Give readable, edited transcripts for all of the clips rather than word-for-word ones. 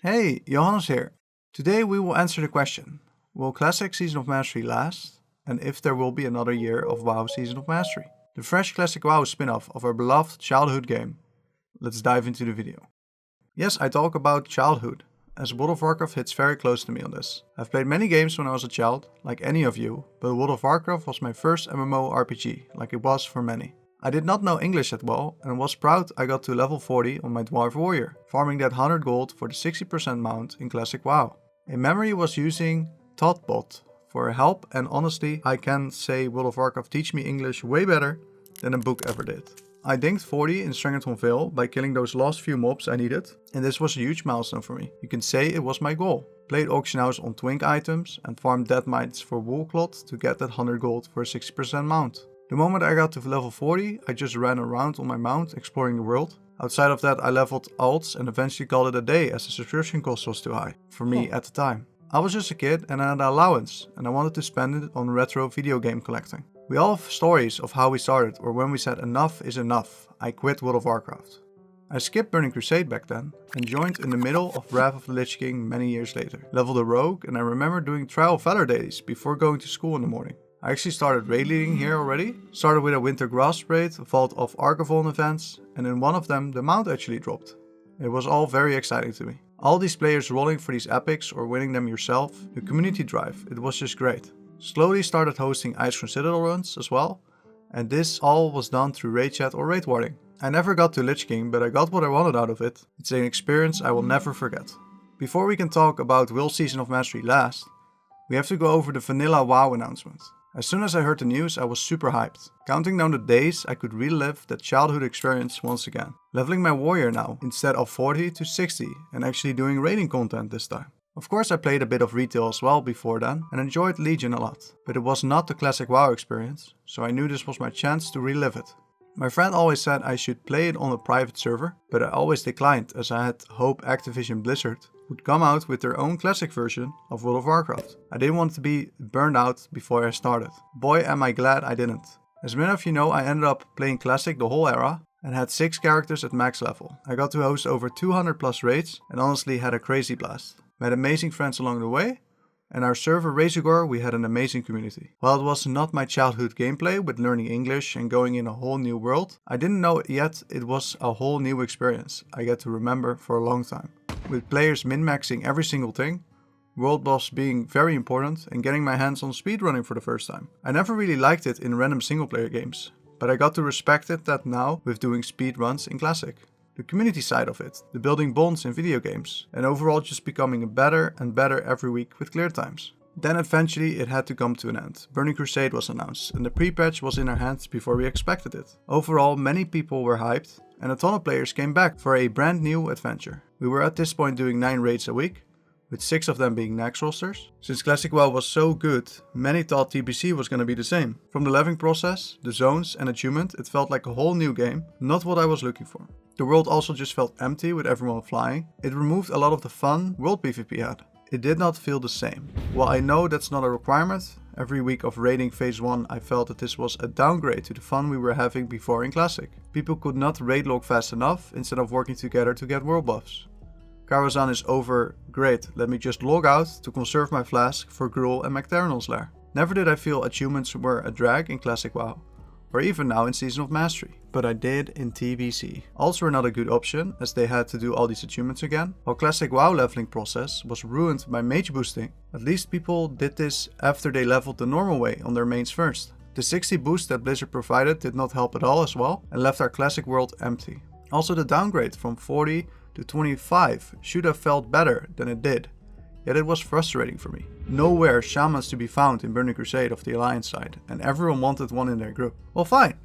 Hey, Johannes here. Today we will answer the question, will Classic Season of Mastery last? And if there will be another year of WoW Season of Mastery? The fresh Classic WoW spin-off of our beloved childhood game. Let's dive into the video. Yes, I talk about childhood, as World of Warcraft hits very close to me on this. I've played many games when I was a child, like any of you, but World of Warcraft was my first MMORPG, like it was for many. I did not know English that well and was proud I got to level 40 on my Dwarf Warrior, farming that 100 gold for the 60% mount in Classic WoW. In memory was using Totbot for help, and honestly I can say World of Warcraft teach me English way better than a book ever did. I dinked 40 in Stranglethorn Vale by killing those last few mobs I needed, and this was a huge milestone for me. You can say it was my goal. Played auction house on twink items and farmed dead mites for woolcloth to get that 100 gold for a 60% mount. The moment I got to level 40, I just ran around on my mount exploring the world. Outside of that I leveled alts and eventually called it a day as the subscription cost was too high for me at the time. I was just a kid and I had an allowance and I wanted to spend it on retro video game collecting. We all have stories of how we started or when we said enough is enough, I quit World of Warcraft. I skipped Burning Crusade back then and joined in the middle of Wrath of the Lich King many years later. Leveled a rogue and I remember doing Trial of Valor dailies before going to school in the morning. I actually started raid leading here already. Started with a Winter Grasp raid, Vault of Archivon events, and in one of them the mount actually dropped. It was all very exciting to me. All these players rolling for these epics or winning them yourself, the community drive, it was just great. Slowly started hosting Icecrown Citadel runs as well, and this all was done through raid chat or raid warding. I never got to Lich King, but I got what I wanted out of it. It's an experience I will never forget. Before we can talk about will Season of Mastery last, we have to go over the vanilla WoW announcement. As soon as I heard the news, I was super hyped. Counting down the days I could relive that childhood experience once again. Leveling my warrior now, instead of 40 to 60, and actually doing raiding content this time. Of course I played a bit of retail as well before then, and enjoyed Legion a lot. But it was not the classic WoW experience, so I knew this was my chance to relive it. My friend always said I should play it on a private server, but I always declined as I had hoped Activision Blizzard would come out with their own classic version of World of Warcraft. I didn't want to be burned out before I started. Boy am I glad I didn't. As many of you know, I ended up playing classic the whole era and had 6 characters at max level. I got to host over 200 plus raids and honestly had a crazy blast. Met amazing friends along the way, and our server Razorgore we had an amazing community. While it was not my childhood gameplay with learning English and going in a whole new world, I didn't know yet it was a whole new experience I get to remember for a long time. With players min-maxing every single thing, world boss being very important, and getting my hands on speedrunning for the first time. I never really liked it in random single player games, but I got to respect it that now with doing speedruns in Classic. The community side of it, the building bonds in video games, and overall just becoming better and better every week with clear times. Then eventually it had to come to an end. Burning Crusade was announced and the pre-patch was in our hands before we expected it. Overall many people were hyped and a ton of players came back for a brand new adventure. We were at this point doing 9 raids a week, with 6 of them being max rosters. Since Classic WoW was so good, many thought TBC was gonna be the same. From the leveling process, the zones and achievement, it felt like a whole new game, not what I was looking for. The world also just felt empty with everyone flying. It removed a lot of the fun world PvP had. It did not feel the same. While I know that's not a requirement, every week of raiding phase 1 I felt that this was a downgrade to the fun we were having before in Classic. People could not raid log fast enough instead of working together to get world buffs. Karazhan is over, great, let me just log out to conserve my flask for Gruul and Macternal's lair. Never did I feel achievements were a drag in Classic WoW, or even now in Season of Mastery, but I did in TBC. Also another good option, as they had to do all these achievements again. While Classic WoW leveling process was ruined by mage boosting, at least people did this after they leveled the normal way on their mains first. The 60 boost that Blizzard provided did not help at all as well, and left our Classic world empty. Also the downgrade from 40 to 25 should have felt better than it did, yet it was frustrating for me. Nowhere shamans to be found in Burning Crusade of the Alliance side, and everyone wanted one in their group. Well fine,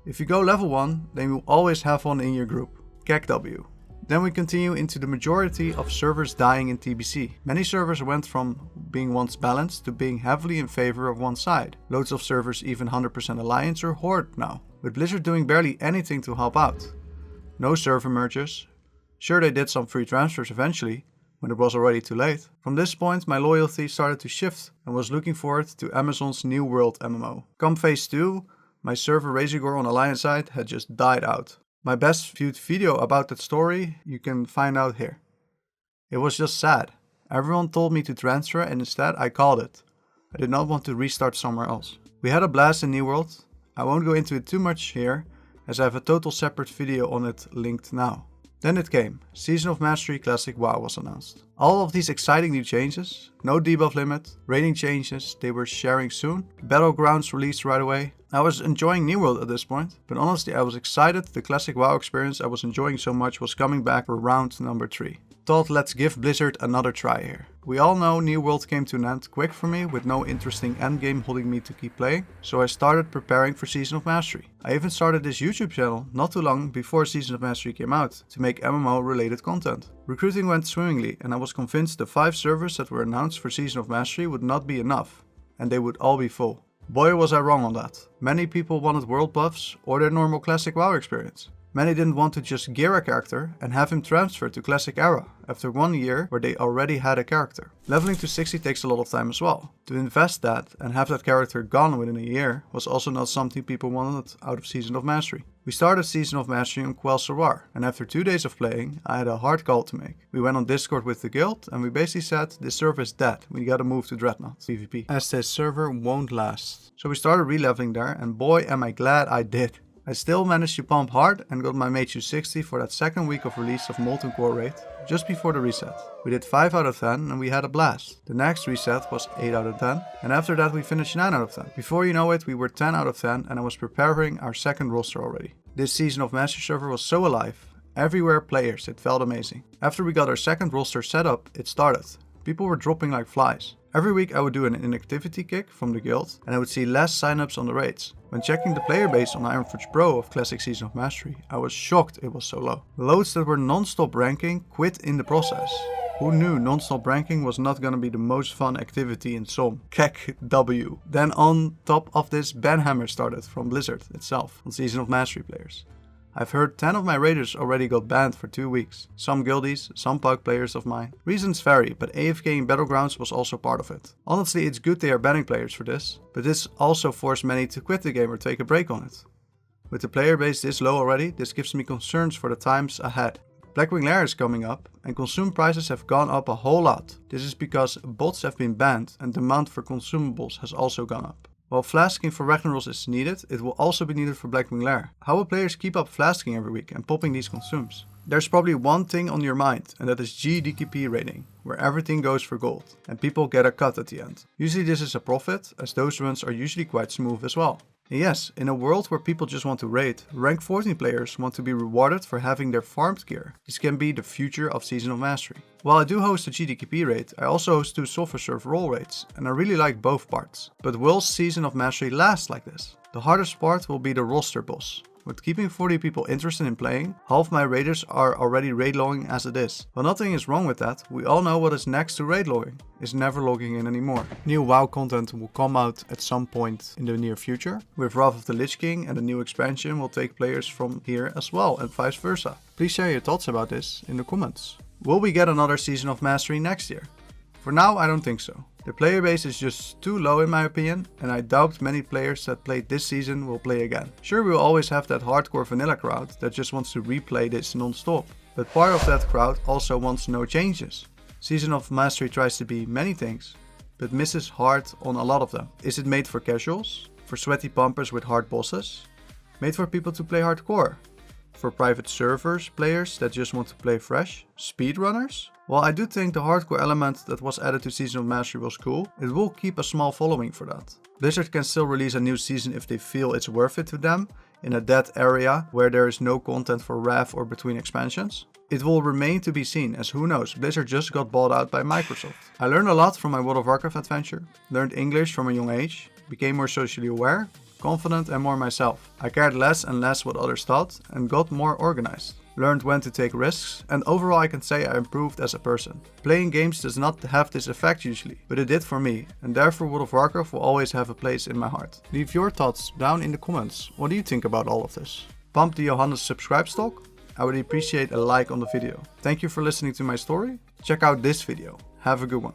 if you go level 1, then you always have one in your group. CAC W. Then we continue into the majority of servers dying in TBC. Many servers went from being once balanced to being heavily in favor of one side. Loads of servers even 100% Alliance or Horde now, with Blizzard doing barely anything to help out. No server merges. Sure, they did some free transfers eventually, when it was already too late. From this point my loyalty started to shift and was looking forward to Amazon's New World MMO. Come phase 2, my server Razorgore on Alliance side had just died out. My best viewed video about that story you can find out here. It was just sad. Everyone told me to transfer and instead I called it. I did not want to restart somewhere else. We had a blast in New World. I won't go into it too much here, as I have a total separate video on it linked now. Then it came. Season of Mastery Classic WoW was announced. All of these exciting new changes, no debuff limit, rating changes they were sharing soon, Battlegrounds released right away. I was enjoying New World at this point, but honestly I was excited the Classic WoW experience I was enjoying so much was coming back for round number 3. Thought let's give Blizzard another try here. We all know New World came to an end quick for me with no interesting endgame holding me to keep playing, so I started preparing for Season of Mastery. I even started this YouTube channel not too long before Season of Mastery came out to make MMO related content. Recruiting went swimmingly and I was convinced the 5 servers that were announced for Season of Mastery would not be enough, and they would all be full. Boy was I wrong on that. Many people wanted world buffs or their normal Classic WoW experience. Many didn't want to just gear a character and have him transfer to Classic Era after 1 year where they already had a character. Leveling to 60 takes a lot of time as well. To invest that and have that character gone within a year was also not something people wanted out of Season of Mastery. We started Season of Mastery on Quell Sorar, and after 2 days of playing I had a hard call to make. We went on Discord with the guild and we basically said this server is dead, we gotta move to Dreadnought PvP, as this server won't last. So we started re-leveling there and boy am I glad I did. I still managed to pump hard and got my mage to 60 for that second week of release of Molten Core Raid, just before the reset. We did 5 out of 10 and we had a blast. The next reset was 8 out of 10 and after that we finished 9 out of 10. Before you know it we were 10 out of 10 and I was preparing our second roster already. This Season of Mastery server was so alive. Everywhere players, it felt amazing. After we got our second roster set up, it started. People were dropping like flies. Every week I would do an inactivity kick from the guild and I would see less signups on the raids. When checking the player base on Ironforge Pro of Classic Season of Mastery, I was shocked it was so low. Loads that were non-stop ranking quit in the process. Who knew non-stop ranking was not gonna be the most fun activity in SOM? Kek W. Then on top of this, Banhammer started from Blizzard itself on Season of Mastery players. I've heard 10 of my raiders already got banned for 2 weeks. Some guildies, some pug players of mine. Reasons vary, but AFK in Battlegrounds was also part of it. Honestly, it's good they are banning players for this, but this also forced many to quit the game or take a break on it. With the player base this low already, this gives me concerns for the times ahead. Blackwing Lair is coming up and consume prices have gone up a whole lot. This is because bots have been banned and demand for consumables has also gone up. While flasking for Ragnaros is needed, it will also be needed for Blackwing Lair. How will players keep up flasking every week and popping these consumes? There's probably one thing on your mind, and that is GDKP rating, where everything goes for gold, and people get a cut at the end. Usually this is a profit, as those runs are usually quite smooth as well. And yes, in a world where people just want to raid, rank 14 players want to be rewarded for having their farmed gear. This can be the future of Season of Mastery. While I do host a GDKP raid, I also host 2 software serve role raids, and I really like both parts. But will Season of Mastery last like this? The hardest part will be the roster boss. With keeping 40 people interested in playing, half my raiders are already raid logging as it is. While nothing is wrong with that, we all know what is next to raid logging, is never logging in anymore. New WoW content will come out at some point in the near future. With Wrath of the Lich King and the new expansion will take players from here as well and vice versa. Please share your thoughts about this in the comments. Will we get another Season of Mastery next year? For now I don't think so. The player base is just too low in my opinion, and I doubt many players that played this season will play again. Sure, we will always have that hardcore vanilla crowd that just wants to replay this non-stop, but part of that crowd also wants no changes. Season of Mastery tries to be many things, but misses hard on a lot of them. Is it made for casuals? For sweaty pumpers with hard bosses? Made for people to play hardcore? For private servers players that just want to play fresh? Speedrunners? While I do think the hardcore element that was added to Season of Mastery was cool, it will keep a small following for that. Blizzard can still release a new season if they feel it's worth it to them, in a dead area where there is no content for Wrath or between expansions. It will remain to be seen, as who knows, Blizzard just got bought out by Microsoft. I learned a lot from my World of Warcraft adventure, learned English from a young age, became more socially aware, confident and more myself. I cared less and less what others thought and got more organized. Learned when to take risks, and overall I can say I improved as a person. Playing games does not have this effect usually, but it did for me, and therefore World of Warcraft will always have a place in my heart. Leave your thoughts down in the comments. What do you think about all of this? Pump the Johannes subscribe stock? I would appreciate a like on the video. Thank you for listening to my story. Check out this video. Have a good one.